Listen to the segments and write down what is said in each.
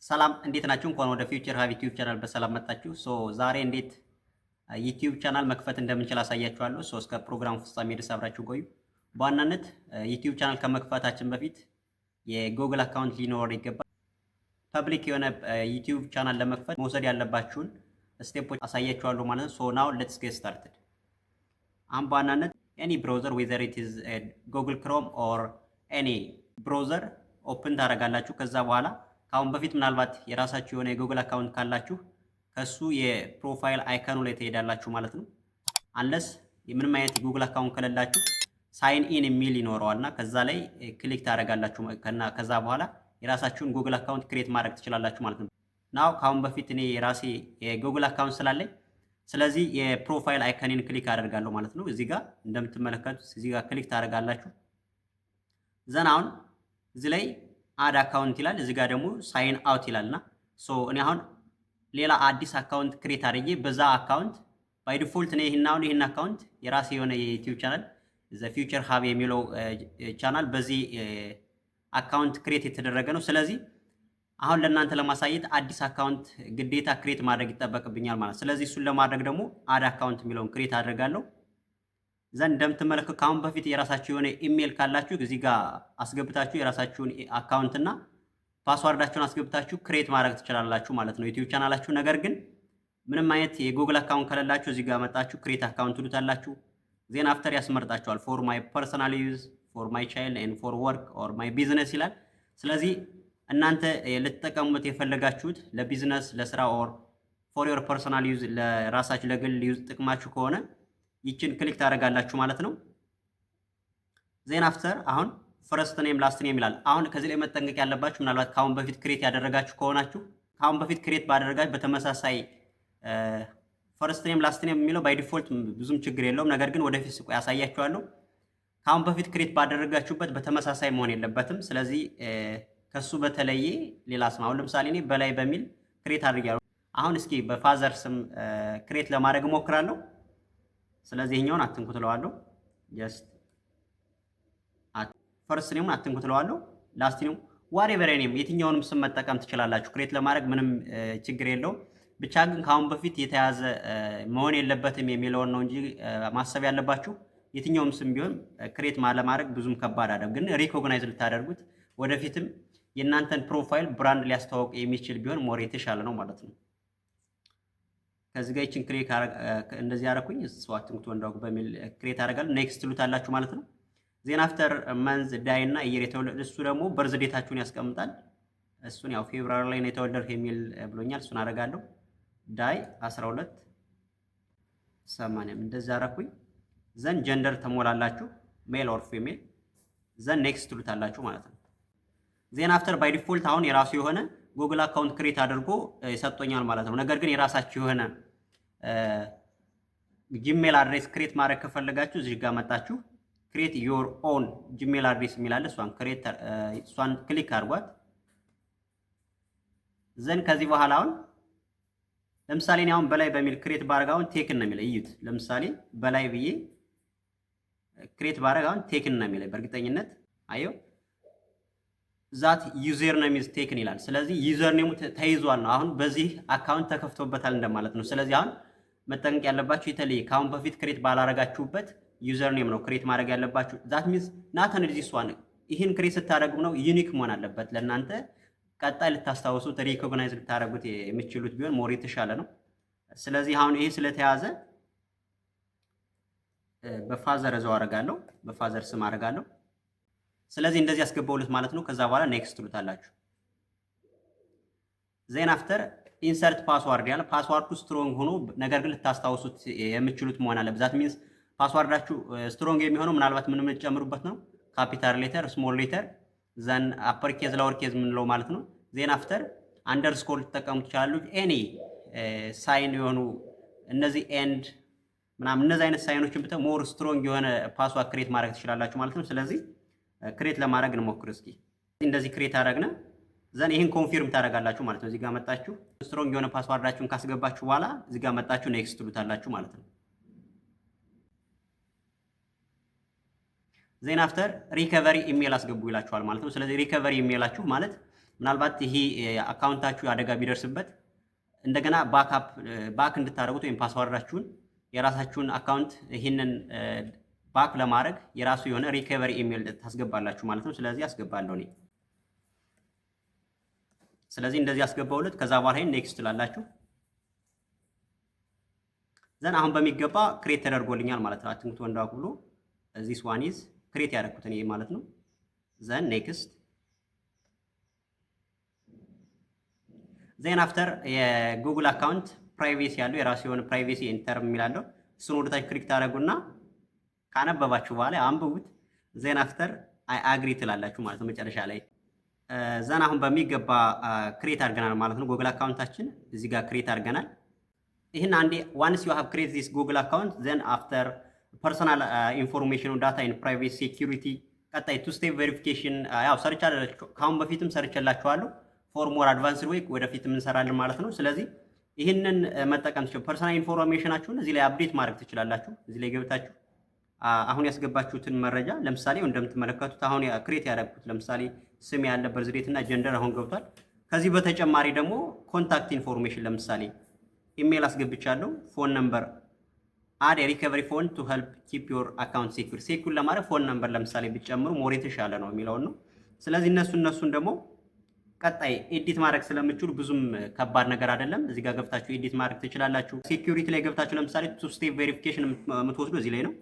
ሰላም እንዴት ናችሁ? እንኳን ወደ ፊውቸር ሀብ ዩቲዩብ ቻናል በሰላም መጣችሁ። ዛሬ እንዴት ዩቲዩብ ቻናል መክፈት እንደምንችል አሳያችኋለሁ። እስከ ፕሮግራም ፍጻሜ ድረስ አብራችሁ ቆዩ። በዋናነት ዩቲዩብ ቻናል ከመክፈታችን በፊት የጉግል አካውንት ሊኖር ይገባል። ፐብሊክ የሆነ ዩቲዩብ ቻናል ለመክፈት መውሰድ ያለባችሁን ስቴፖች አሳያችኋለሁ ማለት ነው። ናው ሌትስ ጌት ስታርትድ። አሁን በዋናነት ኤኒ ብራውዘር ዌዘር ኢት ኢዝ ጉግል ክሮም ኦር ኤኒ ብራውዘር ኦፕን ታደርጋላችሁ። ከዛ በኋላ ከአሁን በፊት ምናልባት የራሳችሁ የሆነ የጉግል አካውንት ካላችሁ ከሱ የፕሮፋይል አይከኑ ላይ ትሄዳላችሁ ማለት ነው። አንለስ ምንም አይነት የጉግል አካውንት ከሌላችሁ ሳይን ኢን የሚል ይኖረዋልና ከዛ ላይ ክሊክ ታደርጋላችሁ። ከዛ በኋላ የራሳችሁን ጉግል አካውንት ክሬት ማድረግ ትችላላችሁ ማለት ነው። ናው ከአሁን በፊት እኔ የራሴ የጉግል አካውንት ስላለኝ ስለዚህ የፕሮፋይል አይከኔን ክሊክ አደርጋለሁ ማለት ነው። እዚህ ጋር እንደምትመለከቱት እዚህ ጋር ክሊክ ታደርጋላችሁ። ዘን አሁን እዚህ ላይ አድ አካውንት ይላል፣ እዚህ ጋር ደግሞ ሳይን አውት ይላልና እኔ አሁን ሌላ አዲስ አካውንት ክሬት አድርጌ በዛ አካውንት ባይ ዲፎልት ነው ይሄን አካውንት የራሴ የሆነ የዩቲዩብ ቻናል ዘ ፊውቸር ሀብ የሚለው ቻናል በዚህ አካውንት ክሬት የተደረገ ነው። ስለዚህ አሁን ለእናንተ ለማሳየት አዲስ አካውንት ግዴታ ክሬት ማድረግ ይጠበቅብኛል ማለት። ስለዚህ እሱን ለማድረግ ደግሞ አድ አካውንት የሚለውን ክሬት አድርጋለሁ። ዘንድ እንደምትመለከቱ ከአሁን በፊት የራሳችሁ የሆነ ኢሜል ካላችሁ እዚህ ጋር አስገብታችሁ የራሳችሁን አካውንት እና ፓስዋርዳችሁን አስገብታችሁ ክሬት ማድረግ ትችላላችሁ ማለት ነው ዩቲዩብ ቻናላችሁ። ነገር ግን ምንም አይነት የጉግል አካውንት ከሌላችሁ እዚህ ጋር መጣችሁ ክሬት አካውንት ትሉታላችሁ። ዜን አፍተር ያስመርጣችኋል ፎር ማይ ፐርሰናል ዩዝ ፎር ማይ ቻይልድ ኤንድ ፎር ወርክ ኦር ማይ ቢዝነስ ይላል። ስለዚህ እናንተ ልትጠቀሙት የፈለጋችሁት ለቢዝነስ ለስራ ኦር ፎር ዮር ፐርሰናል ዩዝ ለራሳችሁ ለግል ዩዝ ጥቅማችሁ ከሆነ ይችን ክሊክ ታደርጋላችሁ ማለት ነው። ዜን አፍተር አሁን ፈርስት ኔም ላስት ኔም ይላል። አሁን ከዚህ ላይ መጠንቀቅ ያለባችሁ ምናልባት ከአሁን በፊት ክሬት ያደረጋችሁ ከሆናችሁ ከአሁን በፊት ክሬት ባደረጋችሁ በተመሳሳይ ፈርስት ኔም ላስት ኔም የሚለው ባይ ዲፎልት ብዙም ችግር የለውም። ነገር ግን ወደፊት ያሳያችኋለሁ። ከአሁን በፊት ክሬት ባደረጋችሁበት በተመሳሳይ መሆን የለበትም። ስለዚህ ከሱ በተለየ ሌላ ስም አሁን ለምሳሌ እኔ በላይ በሚል ክሬት አድርጌያለሁ። አሁን እስኪ በፋዘር ስም ክሬት ለማድረግ እሞክራለሁ። ስለዚህ ይሄኛውን አትንኩ ትለዋለሁ። ጀስት ፈርስት ኔሙን አትንኩ ትለዋለሁ። ላስት ኔም ዋሬቨር ኔም የትኛውንም ስም መጠቀም ትችላላችሁ ክሬት ለማድረግ ምንም ችግር የለውም። ብቻ ግን ከአሁን በፊት የተያዘ መሆን የለበትም የሚለውን ነው እንጂ ማሰብ ያለባችሁ። የትኛውም ስም ቢሆን ክሬት ለማድረግ ብዙም ከባድ አይደለም። ግን ሪኮግናይዝ ልታደርጉት ወደፊትም የእናንተን ፕሮፋይል ብራንድ ሊያስተዋውቅ የሚችል ቢሆን ሞር የተሻለ ነው ማለት ነው። ከዚህ ጋር ይችን ክሬት እንደዚህ አደረኩኝ። ስዋትንኩት ወንዳው በሚል ክሬት አደርጋለሁ። ኔክስት ትሉታላችሁ ማለት ነው። ዜን አፍተር መንዝ ዳይ እና ኢየር የተወለደ እሱ ደግሞ በርዝ ዴታችሁን ያስቀምጣል። እሱን ያው ፌብሩዋሪ ላይ ነው የተወለድኩ የሚል ብሎኛል። እሱን አደርጋለሁ። ዳይ 12 80 እንደዛ አደረኩኝ። ዘን ጀንደር ተሞላላችሁ ሜል ኦር ፊሜል። ዘን ኔክስት ትሉታላችሁ ማለት ነው። ዜን አፍተር ባይ ዲፎልት አሁን የራሱ የሆነ ጉግል አካውንት ክሬት አድርጎ ይሰጠኛል ማለት ነው። ነገር ግን የራሳችሁ የሆነ ጂሜል አድሬስ ክሬት ማድረግ ከፈለጋችሁ እዚህ ጋር መጣችሁ ክሬት ዮር ኦን ጂሜል አድሬስ የሚላል እሷን ክሊክ አድርጓት። ዘን ከዚህ በኋላ አሁን ለምሳሌ እኔ አሁን በላይ በሚል ክሬት ባረግ አሁን ቴክን ነው የሚለው እዩት። ለምሳሌ በላይ ብዬ ክሬት ባረግ አሁን ቴክን ነው የሚለው በእርግጠኝነት አየው ዛት ዩዘር ኔም ኢዝ ቴክን ይላል። ስለዚህ ዩዘር ኔሙ ተይዟል ነው አሁን በዚህ አካውንት ተከፍቶበታል እንደማለት ነው። ስለዚህ አሁን መጠንቀቅ ያለባችሁ የተለየ ከአሁን በፊት ክሬት ባላረጋችሁበት ዩዘር ኔም ነው ክሬት ማድረግ ያለባችሁ። ዛት ሚንስ ናተን ዲስ ዋን ይህን ክሬት ስታደርጉ ነው ዩኒክ መሆን አለበት ለእናንተ ቀጣይ ልታስታውሱት ሪኮግናይዝ ልታደርጉት የምትችሉት ቢሆን ሞር የተሻለ ነው። ስለዚህ አሁን ይሄ ስለተያዘ በፋዘር እዛው አደርጋለሁ፣ በፋዘር ስም አደርጋለሁ። ስለዚህ እንደዚህ ያስገባውለት ማለት ነው። ከዛ በኋላ ኔክስት ትሉታላችሁ። ዜን አፍተር ኢንሰርት ፓስዋርድ ያለ ፓስዋርዱ ስትሮንግ ሆኖ ነገር ግን ልታስታውሱት የምትችሉት መሆን አለበት። ዛት ሚንስ ፓስዋርዳችሁ ስትሮንግ የሚሆነው ምናልባት ምን የምትጨምሩበት ነው ካፒታል ሌተር፣ ስሞል ሌተር፣ ዘን አፐር ኬዝ፣ ላወር ኬዝ የምንለው ማለት ነው። ዜን አፍተር አንደርስኮር ልትጠቀሙ ትችላላችሁ። ኤኒ ሳይን የሆኑ እነዚህ ኤንድ ምናምን እነዚህ አይነት ሳይኖችን ብተ ሞር ስትሮንግ የሆነ ፓስዋርድ ክሬት ማድረግ ትችላላችሁ ማለት ነው። ስለዚህ ክሬት ለማድረግ እንሞክር እስኪ። እንደዚህ ክሬት አደረግነ ዘን ይሄን ኮንፊርም ታደርጋላችሁ ማለት ነው። እዚህ ጋር መጣችሁ ስትሮንግ የሆነ ፓስዋርዳችሁን ካስገባችሁ በኋላ እዚህ ጋር መጣችሁ ኔክስት ትሉታላችሁ ማለት ነው። ዜን አፍተር ሪከቨሪ ኢሜል አስገቡ ይላችኋል ማለት ነው። ስለዚህ ሪከቨሪ ኢሜላችሁ ማለት ምናልባት ይሄ አካውንታችሁ አደጋ ቢደርስበት እንደገና ባክ እንድታደርጉት ወይም ፓስዋርዳችሁን የራሳችሁን አካውንት ይሄንን ባክ ለማድረግ የራሱ የሆነ ሪከቨሪ ኢሜል ታስገባላችሁ ማለት ነው። ስለዚህ አስገባለሁ እኔ። ስለዚህ እንደዚህ አስገባውለት ከዛ በኋላ ይሄን ኔክስት ትላላችሁ። ዘን አሁን በሚገባ ክሬት ተደርጎልኛል ማለት ነው። አትንኩት ወንዳው ብሎ ዚስ ዋን ኢዝ ክሬት ያደረኩት እኔ ማለት ነው። ዘን ኔክስት ዜን አፍተር የጉግል አካውንት ፕራይቬሲ ያለው የራሱ የሆነ ፕራይቬሲ ኢንተርም የሚላለው እሱን ወደታች ክሊክ ታደርጉና ካነበባችሁ በኋላ አንብቡት። ዜን አፍተር አይ አግሪ ትላላችሁ ማለት ነው መጨረሻ ላይ። ዘን አሁን በሚገባ ክሬት አድርገናል ማለት ነው። ጉግል አካውንታችን እዚህ ጋር ክሬት አድርገናል። ይህን አንዴ ዋንስ ዩ ሃቭ ክሬት ዚስ ጉግል አካውንት ዘን አፍተር ፐርሰናል ኢንፎርሜሽን ዳታ ኢን ፕራይቬሲ ሴኩሪቲ ቀጣይ ቱ ስቴፕ ቬሪፊኬሽን ያው ካሁን በፊትም ሰርቼላችኋለሁ። ፎር ሞር አድቫንስድ ዌይ ወደፊት እንሰራለን ማለት ነው። ስለዚህ ይህንን መጠቀም ትችላላችሁ። ፐርሰናል ኢንፎርሜሽናችሁን እዚህ ላይ አፕዴት ማድረግ ትችላላችሁ። እዚህ ላይ ገብታችሁ አሁን ያስገባችሁትን መረጃ ለምሳሌ እንደምትመለከቱት አሁን ክሬት ያደረኩት ለምሳሌ ስም ያለበት ዝሬት እና ጀንደር አሁን ገብቷል። ከዚህ በተጨማሪ ደግሞ ኮንታክት ኢንፎርሜሽን ለምሳሌ ኢሜል አስገብቻለሁ። ፎን ነምበር አድ ሪከቨሪ ፎን ቱ ሄልፕ ኪፕ ዮር አካውንት ሴኩር ለማድረግ ፎን ነምበር ለምሳሌ ቢጨምሩ ሞር የተሻለ ነው የሚለውን ነው። ስለዚህ እነሱን ደግሞ ቀጣይ ኤዲት ማድረግ ስለምችሉ ብዙም ከባድ ነገር አይደለም። እዚህ ጋር ገብታችሁ ኤዲት ማድረግ ትችላላችሁ። ሴኩሪቲ ላይ ገብታችሁ ለምሳሌ ቱ ስቴፕ ቬሪፊኬሽን የምትወስዱ እዚህ ላይ ነው።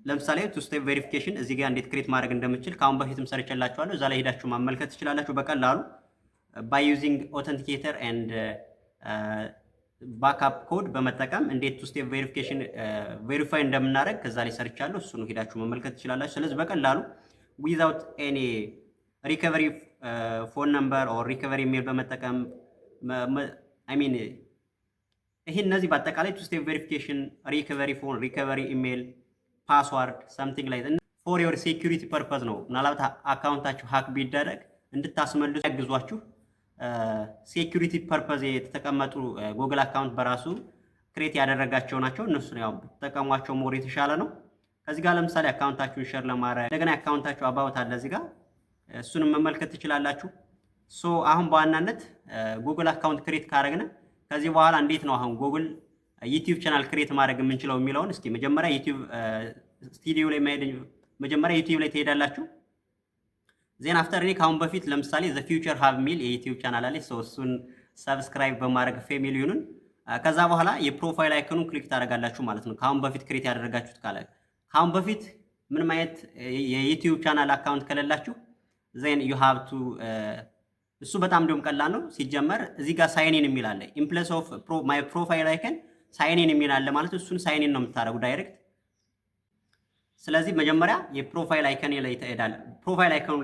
ለምሳሌ ቱ ስቴፕ ቬሪፊኬሽን እዚህ ጋር እንዴት ክሬት ማድረግ እንደምችል ካሁን በፊትም ሰርቼላችኋለሁ። እዛ ላይ ሄዳችሁ ማመልከት ትችላላችሁ በቀላሉ ባይ ዩዚንግ ኦተንቲኬተር ኤንድ ባክአፕ ኮድ በመጠቀም እንዴት ቱ ስቴፕ ቬሪፊኬሽን ቬሪፋይ እንደምናደርግ ከዛ ላይ ሰርቻለሁ። እሱን ሄዳችሁ መመልከት ትችላላችሁ። ስለዚህ በቀላሉ ዊዛውት ኤኒ ሪከቨሪ ፎን ነምበር ኦር ሪከቨሪ ኢሜል በመጠቀም አይ ሚን ይሄን እነዚህ በአጠቃላይ ቱ ስቴፕ ቬሪፊኬሽን፣ ሪከቨሪ ፎን፣ ሪከቨሪ ኢሜል፣ ፓስዋርድ ሳምቲንግ ላይ ፎር ዮር ሴኩሪቲ ፐርፐዝ ነው። ምናልባት አካውንታችሁ ሀክ ቢደረግ እንድታስመልሱ ያግዟችሁ ሴኩሪቲ ፐርፐዝ የተቀመጡ ጉግል አካውንት በራሱ ክሬት ያደረጋቸው ናቸው። እነሱን ያው ተጠቀሟቸው ሞር የተሻለ ነው። ከዚህ ጋር ለምሳሌ አካውንታችሁን ሼር ለማድረግ እንደገና አካውንታችሁ አባውት አለ እዚህ ጋር እሱንም መመልከት ትችላላችሁ። ሶ አሁን በዋናነት ጉግል አካውንት ክሬት ካደረግን ከዚህ በኋላ እንዴት ነው አሁን ጉግል ዩቲዩብ ቻናል ክሬት ማድረግ የምንችለው የሚለውን እስኪ መጀመሪያ ዩቲዩብ ስቱዲዮ ላይ መጀመሪያ ዩቲዩብ ላይ ትሄዳላችሁ። ዜን አፍተር እኔ ካሁን በፊት ለምሳሌ ዘ ፊውቸር ሃብ ሚል የዩቲዩብ ቻናል አለ። ሶ እሱን ሰብስክራይብ በማድረግ ፋሚሊዩን ከዛ በኋላ የፕሮፋይል አይኮኑን ክሊክ ታደርጋላችሁ ማለት ነው። ካሁን በፊት ክሬት ያደረጋችሁት ካለ ካሁን በፊት ምንም አይነት የዩቲዩብ ቻናል አካውንት ከሌላችሁ ዜን ዩ ሃቭ ቱ እሱ በጣም እንደውም ቀላል ነው። ሲጀመር እዚህ ጋር ሳይን ኢን የሚል አለ። ኢን ፕሌስ ኦፍ ማይ ፕሮፋይል አይከን ሳይን ኢን የሚል አለ ማለት እሱን ሳይን ኢን ነው የምታደርጉ ዳይሬክት። ስለዚህ መጀመሪያ የፕሮፋይል አይከን ላይ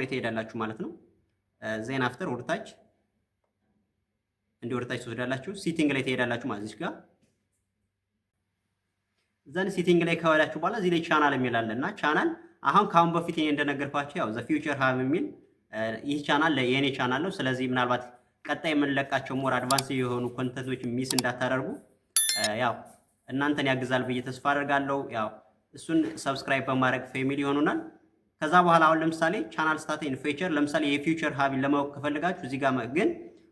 ትሄዳላችሁ ማለት ነው። ዜን አፍተር ወርታች ወርታች ትወስዳላችሁ። ሲቲንግ ላይ ትሄዳላችሁ ማለት እዚህ ጋር ዘን ሲቲንግ ላይ ከወዳችሁ በኋላ እዚህ ላይ ቻናል የሚል አለና ቻናል አሁን ካሁን በፊት እኔ እንደነገርኳችሁ ያው ዘ ፊውቸር ሃብ የሚል ይህ ቻናል የኔ ቻናል ነው። ስለዚህ ምናልባት ቀጣይ የምንለቃቸው ሞር አድቫንስ የሆኑ ኮንተንቶች ሚስ እንዳታደርጉ ያው እናንተን ያግዛል ብዬ ተስፋ አደርጋለሁ። ያው እሱን ሰብስክራይብ በማድረግ ፋሚሊ ይሆኑናል። ከዛ በኋላ አሁን ለምሳሌ ቻናል ስታተስ ኢን ፊውቸር ለምሳሌ የፊውቸር ሃብን ለማወቅ ከፈልጋችሁ እዚህ ጋር ግን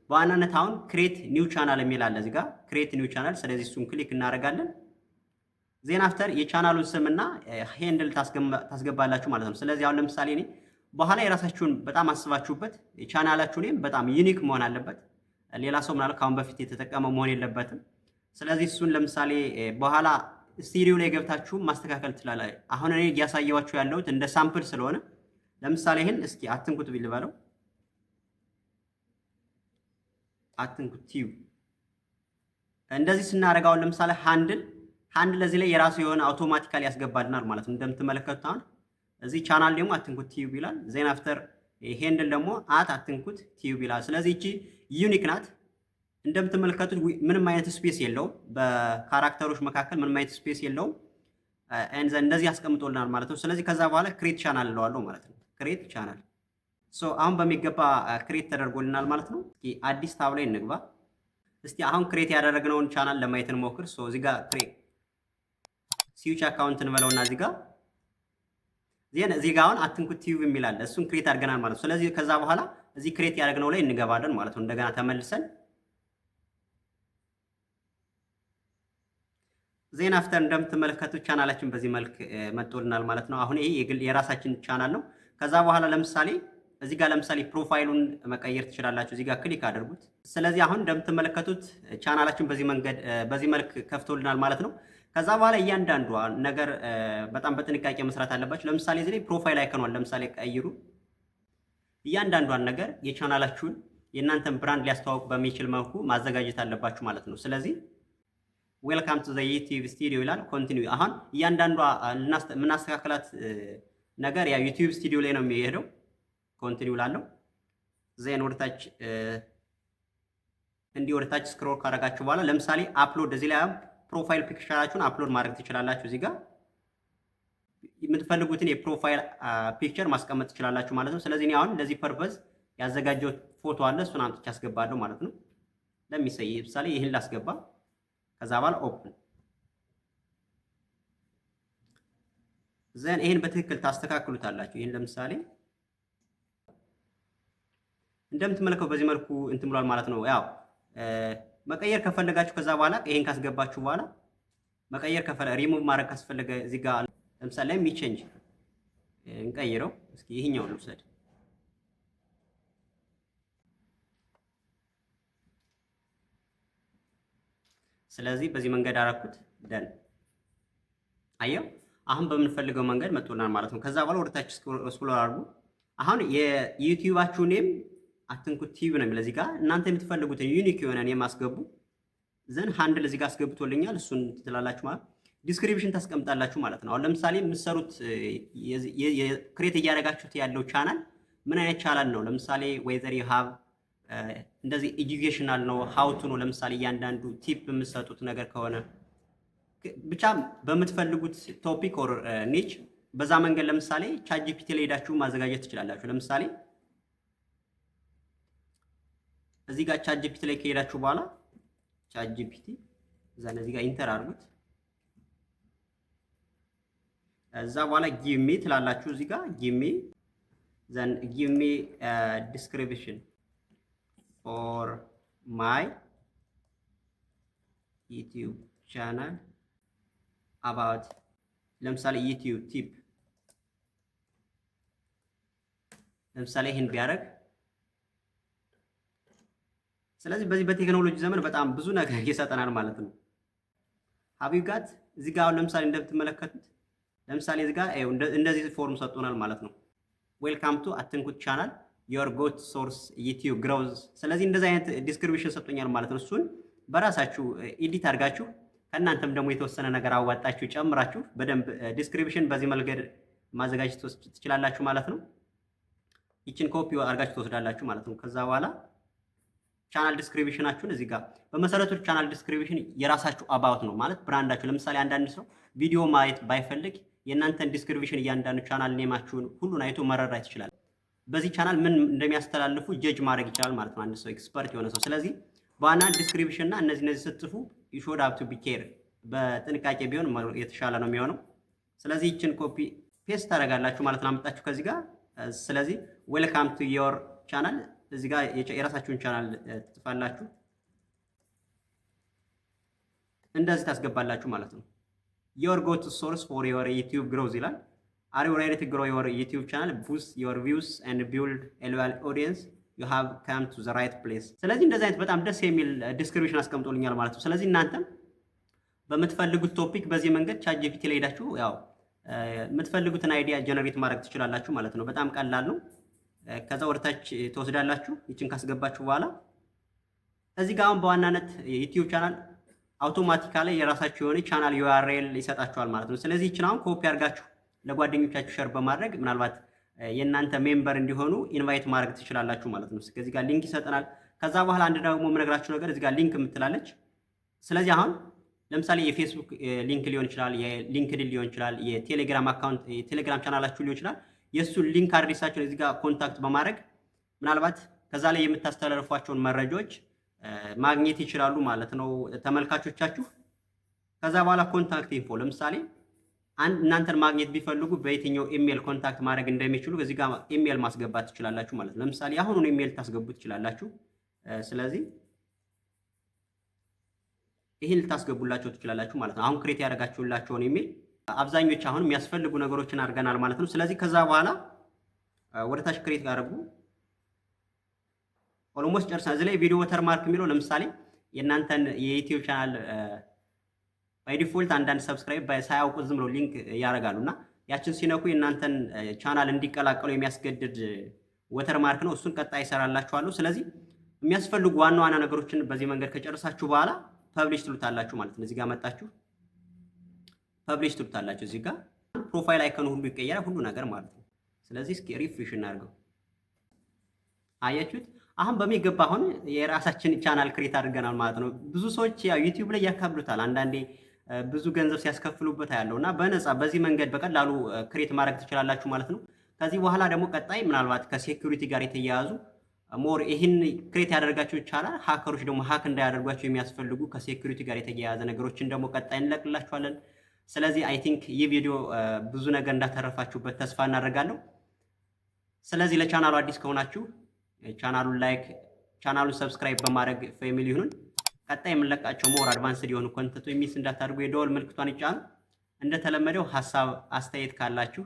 በዋናነት አሁን ክሬት ኒው ቻናል የሚል አለ እዚህ ጋር ክሬት ኒው ቻናል። ስለዚህ እሱን ክሊክ እናደርጋለን። ዜን አፍተር የቻናሉን ስምና ሄንድል ታስገባላችሁ ማለት ነው። ስለዚህ አሁን ለምሳሌ እኔ በኋላ የራሳችሁን በጣም አስባችሁበት የቻናላችሁ ኔም በጣም ዩኒክ መሆን አለበት። ሌላ ሰው ምናልባት ካሁን በፊት የተጠቀመው መሆን የለበትም። ስለዚህ እሱን ለምሳሌ በኋላ ስቱዲዮ ላይ ገብታችሁ ማስተካከል ትችላላችሁ። አሁን እኔ እያሳየኋችሁ ያለሁት እንደ ሳምፕል ስለሆነ ለምሳሌ ይሄን እስኪ አትንኩት ቢል በለው አትንኩት ቲዩ እንደዚህ ስናደርጋው ለምሳሌ ሃንድል ለዚህ ላይ የራሱ የሆነ አውቶማቲካሊ ያስገባልናል ማለት ነው። እንደምትመለከቱት አሁን እዚህ ቻናል ደግሞ አትንኩት ቲዩብ ይላል። ዜን አፍተር ሄንድል ደግሞ አትንኩት ቲዩብ ይላል። ስለዚህ እቺ ዩኒክ ናት። እንደምትመለከቱት ምንም አይነት ስፔስ የለውም። በካራክተሮች መካከል ምንም አይነት ስፔስ የለውም። እንደዚህ ያስቀምጦልናል ማለት ነው። ስለዚህ ከዛ በኋላ ክሬት ቻናል እለዋለሁ ማለት ነው። ክሬት ቻናል አሁን በሚገባ ክሬት ተደርጎልናል ማለት ነው። እስኪ አዲስ ታብ ላይ እንግባ። እስቲ አሁን ክሬት ያደረግነውን ቻናል ለማየት እንሞክር። እዚህ ጋር ክሬት ስዊች አካውንት እንበለውና እዚህ ጋር አሁን አትንኩት ቲዩብ የሚል አለ። እሱን ክሬት አድርገናል ማለት ነው። ስለዚህ ከዛ በኋላ እዚህ ክሬት ያደረግነው ላይ እንገባለን ማለት ነው። እንደገና ተመልሰን ዜና አፍተር እንደምትመለከቱት ቻናላችን በዚህ መልክ መጥቶልናል ማለት ነው። አሁን ይሄ የራሳችን ቻናል ነው። ከዛ በኋላ ለምሳሌ እዚህ ጋር ለምሳሌ ፕሮፋይሉን መቀየር ትችላላችሁ። እዚህ ጋር ክሊክ አድርጉት። ስለዚህ አሁን እንደምትመለከቱት ቻናላችን በዚህ መልክ ከፍቶልናል ማለት ነው። ከዛ በኋላ እያንዳንዷ ነገር በጣም በጥንቃቄ መስራት አለባችሁ። ለምሳሌ እዚህ ላይ ፕሮፋይል አይከኗል ለምሳሌ ቀይሩ። እያንዳንዷን ነገር የቻናላችሁን የእናንተን ብራንድ ሊያስተዋውቅ በሚችል መልኩ ማዘጋጀት አለባችሁ ማለት ነው። ስለዚህ ዌልካም ቱ ዘ ዩቲዩብ ስቱዲዮ ይላል። ኮንቲኒው። አሁን እያንዳንዷ የምናስተካክላት ነገር ያ ዩቲዩብ ስቱዲዮ ላይ ነው የሚሄደው። ኮንቲኒው ላለው ዜን ወደታች እንዲህ ወደታች ስክሮል ካደረጋችሁ በኋላ ለምሳሌ አፕሎድ እዚህ ላይ ፕሮፋይል ፒክቸራችሁን አፕሎድ ማድረግ ትችላላችሁ። እዚህ ጋር የምትፈልጉትን የፕሮፋይል ፒክቸር ማስቀመጥ ትችላላችሁ ማለት ነው። ስለዚህ እኔ አሁን ለዚህ ፐርፐዝ ያዘጋጀው ፎቶ አለ፣ እሱን አምጥቼ አስገባለሁ ማለት ነው። ለምሳሌ ይህን ላስገባ። ከዛ በኋላ ኦፕን ዘን ይህን በትክክል ታስተካክሉታላችሁ። ይህን ለምሳሌ እንደምትመለከቱ በዚህ መልኩ እንትን ብሏል ማለት ነው። ያው መቀየር ከፈለጋችሁ ከዛ በኋላ ይሄን ካስገባችሁ በኋላ መቀየር ሪሙቭ ማድረግ ካስፈለገ እዚህ ጋር ለምሳሌ ቼንጅ እንቀይረው። እስኪ ይሄኛውን ልውሰድ። ስለዚህ በዚህ መንገድ አደረኩት። ደን አየው። አሁን በምንፈልገው መንገድ መጥቶናል ማለት ነው። ከዛ በኋላ ወደታች ስክሮል አድርጉ። አሁን የዩቲዩባችሁ ኔም አትንኩት ቲቪ ነው የሚለው እዚህ ጋር። እናንተ የምትፈልጉትን ዩኒክ የሆነ ኔም አስገቡ። ዘን ሃንድል እዚህ ጋር አስገብቶልኛል። እሱን ትላላችሁ ማለት ዲስክሪፕሽን ታስቀምጣላችሁ ማለት ነው። አሁን ለምሳሌ የምትሰሩት ክሬት እያደረጋችሁት ያለው ቻናል ምን አይነት ቻናል ነው? ለምሳሌ ዌዘር ዩ ሃቭ እንደዚህ ኤጁኬሽናል ነው ሀውቱ ነው። ለምሳሌ እያንዳንዱ ቲፕ የምትሰጡት ነገር ከሆነ ብቻ በምትፈልጉት ቶፒክ ኦር ኒች በዛ መንገድ ለምሳሌ ቻት ጂፒቲ ላይ ሄዳችሁ ማዘጋጀት ትችላላችሁ። ለምሳሌ እዚህ ጋር ቻት ጂፒቲ ላይ ከሄዳችሁ በኋላ ቻት ጂፒቲ ዘን እዚህ ጋር ኢንተር አድርጉት። እዛ በኋላ ጊቭ ሚ ትላላችሁ። እዚህ ጋር ጊቭ ሚ ዘን ጊቭ ሚ ዲስክሪፕሽን ፎር ማይ ዩቲዩብ ቻናል አባውት ለምሳሌ ዩቲዩብ ቲፕ ለምሳሌ ይሄን ቢያደርግ። ስለዚህ በዚህ በቴክኖሎጂ ዘመን በጣም ብዙ ነገር ይሰጠናል ማለት ነው። ሀቢብ ጋት እዚህ ጋር ለምሳሌ እንደምትመለከቱት ለምሳሌ እዚህ ጋር እንደዚህ ፎርም ሰጥቶናል ማለት ነው። ዌልካም ቱ አትንኩት ቻናል ዮር ጎት ሶርስ ዩቲዩብ ግሮዝ። ስለዚህ እንደዚህ አይነት ዲስክሪፕሽን ሰጥቶኛል ማለት ነው። እሱን በራሳችሁ ኤዲት አድርጋችሁ ከእናንተም ደግሞ የተወሰነ ነገር አዋጣችሁ ጨምራችሁ በደንብ ዲስክሪፕሽን በዚህ መንገድ ማዘጋጀት ትችላላችሁ ማለት ነው። ይችን ኮፒ አድርጋችሁ ትወስዳላችሁ ማለት ነው። ከዛ በኋላ ቻናል ዲስክሪፕሽናችሁን እዚህ ጋር በመሰረቱ ቻናል ዲስክሪፕሽን የራሳችሁ አባውት ነው ማለት ብራንዳችሁ። ለምሳሌ አንዳንድ ሰው ቪዲዮ ማየት ባይፈልግ የእናንተን ዲስክሪፕሽን እያንዳንዱ ቻናል ኔማችሁን ሁሉን አይቶ መረዳት ይችላል። በዚህ ቻናል ምን እንደሚያስተላልፉ ጀጅ ማድረግ ይችላል ማለት ነው አንድ ሰው ኤክስፐርት የሆነ ሰው። ስለዚህ በዋናነት ዲስክሪፕሽን እና እነዚህ ስትጽፉ you should have to be care በጥንቃቄ ቢሆን የተሻለ ነው የሚሆነው። ስለዚህ ይችን ኮፒ ፔስት ታደርጋላችሁ ማለት ነው አመጣችሁ ከዚህ ጋር። ስለዚህ ዌልካም ቱ ዮር ቻናል እዚህ ጋር የራሳችሁን ቻናል ትጽፋላችሁ፣ እንደዚህ ታስገባላችሁ ማለት ነው። your go to source for your YouTube growth ይላል። are you ready to grow your YouTube channel, boost your views and build a loyal audience? you have come to the right place። ስለዚህ እንደዚህ አይነት በጣም ደስ የሚል ዲስክሪፕሽን አስቀምጦልኛል ማለት ነው። ስለዚህ እናንተም በምትፈልጉት ቶፒክ በዚህ መንገድ ቻት ጂፒቲ ላይ ሄዳችሁ ያው የምትፈልጉትን አይዲያ ጀነሬት ማድረግ ትችላላችሁ ማለት ነው። በጣም ቀላል ነው። ከዛ ወደታች ትወስዳላችሁ። ይችን ካስገባችሁ በኋላ እዚህ ጋር አሁን በዋናነት ዩቲዩብ ቻናል አውቶማቲካሊ የራሳችሁ የሆነ ቻናል ዩአርኤል ይሰጣችኋል ማለት ነው። ስለዚህ ይችን አሁን ኮፒ አድርጋችሁ ለጓደኞቻችሁ ሼር በማድረግ ምናልባት የእናንተ ሜምበር እንዲሆኑ ኢንቫይት ማድረግ ትችላላችሁ ማለት ነው። ከዚህ ጋር ሊንክ ይሰጠናል። ከዛ በኋላ አንድ ደግሞ የምነግራችሁ ነገር እዚህ ጋር ሊንክ የምትላለች። ስለዚህ አሁን ለምሳሌ የፌስቡክ ሊንክ ሊሆን ይችላል፣ የሊንክድን ሊሆን ይችላል፣ የቴሌግራም አካውንት የቴሌግራም ቻናላችሁ ሊሆን ይችላል። የእሱን ሊንክ አድሬሳችሁን እዚህ ጋር ኮንታክት በማድረግ ምናልባት ከዛ ላይ የምታስተላልፏቸውን መረጃዎች ማግኘት ይችላሉ ማለት ነው ተመልካቾቻችሁ። ከዛ በኋላ ኮንታክት ኢንፎ ለምሳሌ እናንተን ማግኘት ቢፈልጉ በየትኛው ኢሜል ኮንታክት ማድረግ እንደሚችሉ እዚህ ጋር ኢሜል ማስገባት ትችላላችሁ ማለት ነው። ለምሳሌ አሁኑን ኢሜል ታስገቡ ትችላላችሁ። ስለዚህ ይሄን ልታስገቡላቸው ትችላላችሁ ማለት ነው። አሁን ክሬት ያደረጋችሁላቸውን ኢሜል አብዛኞቹ አሁን የሚያስፈልጉ ነገሮችን አድርገናል ማለት ነው። ስለዚህ ከዛ በኋላ ወደ ታች ክሬት ያደርጉ ኦልሞስት ጨርሰናል። እዚህ ላይ ቪዲዮ ወተርማርክ የሚለው ለምሳሌ የእናንተን የዩቲዩብ ቻናል ባይ ዲፎልት አንዳንድ ሰብስክራይብ ሳያውቁ ዝም ብለው ሊንክ ያደርጋሉና ያችን ሲነኩ የእናንተን ቻናል እንዲቀላቀሉ የሚያስገድድ ወተርማርክ ነው። እሱን ቀጣይ ይሰራላችኋለሁ። ስለዚህ የሚያስፈልጉ ዋና ዋና ነገሮችን በዚህ መንገድ ከጨረሳችሁ በኋላ ፐብሊሽ ትሉታላችሁ ማለት ነው። እዚህ ጋር መጣችሁ ፐብሊሽ ትሉታላችሁ። እዚህ ጋር ፕሮፋይል አይከኑ ሁሉ ይቀየራል፣ ሁሉ ነገር ማለት ነው። ስለዚህ እስኪ ሪፍሬሽ እናድርገው። አያችሁት? አሁን በሚገባ አሁን የራሳችን ቻናል ክሬት አድርገናል ማለት ነው። ብዙ ሰዎች ያው ዩቲዩብ ላይ ያካብሉታል፣ አንዳንዴ ብዙ ገንዘብ ሲያስከፍሉበት ያለውና በነፃ በዚህ መንገድ በቀላሉ ክሬት ማድረግ ትችላላችሁ ማለት ነው። ከዚህ በኋላ ደግሞ ቀጣይ ምናልባት ከሴኩሪቲ ጋር የተያያዙ ሞር ይህን ክሬት ያደርጋችሁ ይቻላል። ሃከሮች ደግሞ ሃክ እንዳያደርጓቸው የሚያስፈልጉ ከሴኩሪቲ ጋር የተያያዘ ነገሮችን ደግሞ ቀጣይ እንለቅላችኋለን። ስለዚህ አይ ቲንክ ይህ ቪዲዮ ብዙ ነገር እንዳተረፋችሁበት ተስፋ እናደርጋለሁ። ስለዚህ ለቻናሉ አዲስ ከሆናችሁ ቻናሉን ላይክ፣ ቻናሉን ሰብስክራይብ በማድረግ ፋሚሊ ይሁኑን። ቀጣይ የምንለቃቸው ሞር አድቫንስድ የሆኑ ኮንተንቶች ሚስ እንዳታደርጉ የደወል ምልክቷን ይጫኑ። እንደተለመደው ሀሳብ አስተያየት ካላችሁ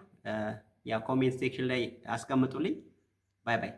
ያ ኮሜንት ሴክሽን ላይ አስቀምጡልኝ። ባይ ባይ።